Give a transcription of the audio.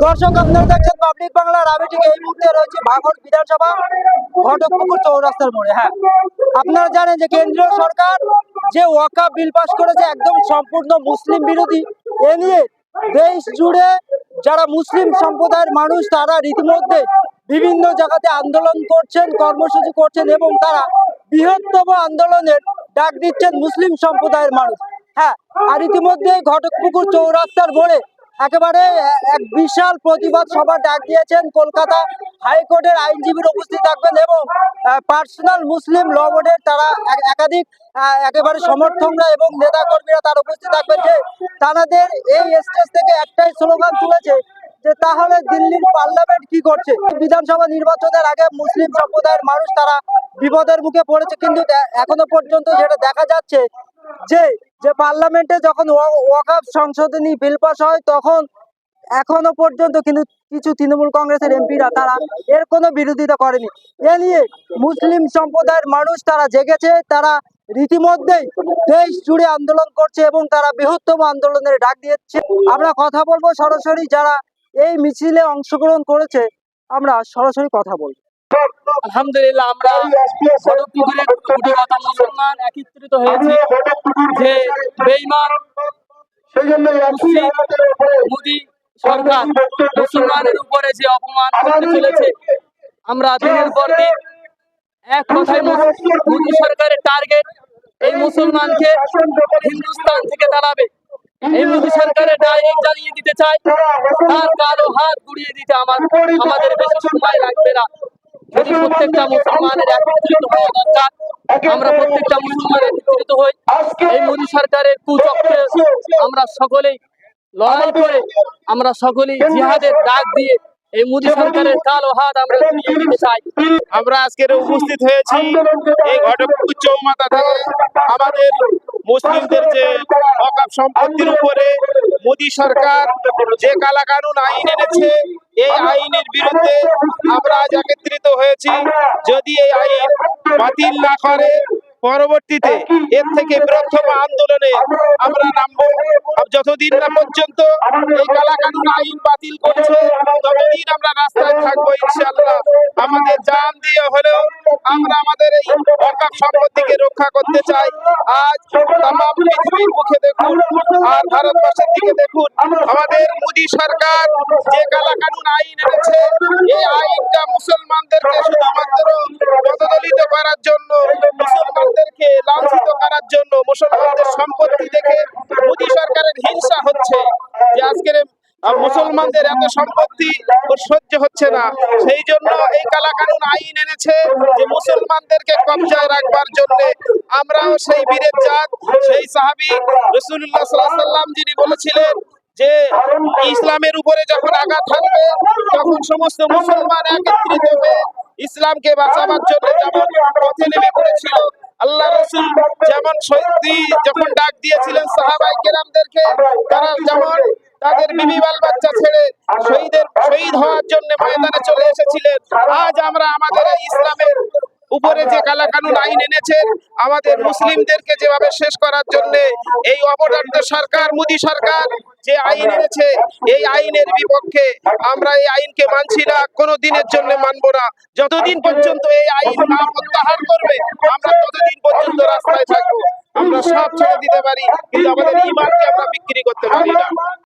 দর্শক, আপনারা দেখছেন পাবলিক বাংলার। আমি ঠিক এই মুহূর্তে রয়েছে ভাঙড় বিধানসভা ঘটকপুকুর চৌরাস্তার মোড়ে। হ্যাঁ, আপনারা জানেন যে কেন্দ্রীয় সরকার যে ওয়াকাফ বিল পাস করেছে একদম সম্পূর্ণ মুসলিম বিরোধী। এ নিয়ে দেশ জুড়ে যারা মুসলিম সম্প্রদায়ের মানুষ তারা রীতিমধ্যে বিভিন্ন জায়গাতে আন্দোলন করছেন, কর্মসূচি করছেন এবং তারা বৃহত্তম আন্দোলনের ডাক দিচ্ছেন মুসলিম সম্প্রদায়ের মানুষ। হ্যাঁ, আর ইতিমধ্যে ঘটকপুকুর চৌরাস্তার মোড়ে একেবারে এক বিশাল প্রতিবাদ সভা ডাক দিয়েছেন কলকাতা হাইকোর্টের আইনজীবীর উপস্থিত থাকবেন এবং পার্সোনাল মুসলিম ল বোর্ডের তারা একাধিক একেবারে সমর্থকরা এবং নেতা কর্মীরা তার উপস্থিত থাকবেন। যে তাদের এই স্টেজ থেকে একটাই স্লোগান তুলেছে যে তাহলে দিল্লির পার্লামেন্ট কি করছে। বিধানসভা নির্বাচনের আগে মুসলিম সম্প্রদায়ের মানুষ তারা বিপদের মুখে পড়েছে, কিন্তু এখনো পর্যন্ত যেটা দেখা যাচ্ছে যে পার্লামেন্টে যখন ওয়াকফ সংশোধনী বিল পাস হয় তখন এখনো পর্যন্ত কিন্তু কিছু তৃণমূল কংগ্রেসের এমপিরা তারা এর কোনো বিরোধিতা করেনি। এ নিয়ে মুসলিম সম্প্রদায়ের মানুষ তারা জেগেছে, তারা রীতিমধ্যেই দেশ জুড়ে আন্দোলন করছে এবং তারা বৃহত্তম আন্দোলনের ডাক দিয়েছে। আমরা কথা বলবো সরাসরি যারা এই মিছিলে অংশগ্রহণ করেছে, আমরা সরাসরি কথা বলবো। আলহামদুলিল্লাহ, আমরা ঘটকপুকুরে কোটি কথা মুসলমান একত্রিত হয়েছি যে বেঈমান মোদী সরকার মুসলমানের উপরে যে অপমান করতে চলেছে। আমরা দিনের পর দিন এক কথায় মোদী সরকারের টার্গেট এই মুসলমানকে হিন্দুস্তান থেকে তাড়াবে। এই মোদী সরকারের ডাইরেক্ট জানিয়ে দিতে চাই তার কালো হাত গুড়িয়ে দিতে আমাদের বেশি সময় লাগবে না। যদি প্রত্যেকটা মুসলমানের একত্রিত হওয়া দরকার, আমরা প্রত্যেকটা মুসলমান একত্রিত হই। এই মোদী সরকারের কুচক্রে আমরা সকলেই লড়াই করে, আমরা সকলেই জিহাদের ডাক দিয়ে এই মোদী সরকারের কালো হাত আমরা গুড়িয়ে দিতে চাই। আমরা আজকের উপস্থিত হয়েছি এই ঘটকপুকুর চৌমাথা থেকে। আমাদের মুসলিমদের যে ওয়াকফ সম্পত্তির উপরে মোদী সরকার যে কালা কানুন আইন এনেছে, এই আইনের বিরুদ্ধে আমরা আজ একত্রিত হয়েছি। যদি এই আইন বাতিল না করে পরবর্তীতে এর থেকে বৃহত্তম আন্দোলনে আমরা নামবো। যতদিন না পর্যন্ত এই কালা কানুন আইন বাতিল করছে ততদিন আমরা রাস্তায় থাকবো ইনশাআল্লাহ। আমাদের জান দিয়ে হলেও আমরা আমাদের এই ওয়াকফ সম্পত্তিকে রক্ষা করতে চাই। আজ তাম পৃথিবীর মুখে দেখুন আর ভারতবর্ষের দিকে দেখুন, আমাদের মোদী সরকার যে কালা কানুন আইন এনেছে, এই আইনটা মুসলমানদেরকে শুধুমাত্র পদদলিত করার জন্য, মুসলমানদেরকে লাঞ্ছিত করার জন্য, মুসলমানদের সম্পত্তি দেখে মোদী সরকারের হিংসা হচ্ছে যে আজকের মুসলমানদের এত সম্পত্তি সহ্য হচ্ছে না। সেই জন্য এই কালা কানুন আইন এনেছে যে মুসলমানদেরকে কবজায় রাখবার জন্য। আমরাও সেই বীরের জাত, সেই সাহাবী রাসূলুল্লাহ সাল্লাল্লাহু আলাইহি ওয়াসাল্লাম যিনি বলেছিলেন যে ইসলামের উপরে যখন আঘাত হানবে তখন সমস্ত মুসলমান একত্রিত হয়ে ইসলামকে বাঁচাবার জন্য যেমন পথে নেমে পড়েছিল। আল্লাহ রাসূল যেমন যখন ডাক দিয়েছিলেন সাহাবায়ে কেরামদেরকে, তারা যেমন তাদের বিবি বাল বাচ্চা ছেড়ে শহীদ হওয়ার জন্য ময়দানে চলে এসেছিলেন। আজ আমরা আমাদের ইসলামের উপরে যে কালা কানুন আইন এনেছেন, আমাদের মুসলিমদেরকে যেভাবে শেষ করার জন্য এই অপদার্থ সরকার মোদী সরকার যে আইন এনেছে, এই আইনের বিপক্ষে আমরা এই আইনকে মানছি না, কোনো দিনের জন্য মানবো না। যতদিন পর্যন্ত এই আইন না প্রত্যাহার করবে আমরা ততদিন পর্যন্ত রাস্তায় থাকবো। আমরা সব ছেড়ে দিতে পারি কিন্তু আমাদের ঈমানকে আমরা বিক্রি করতে পারি না।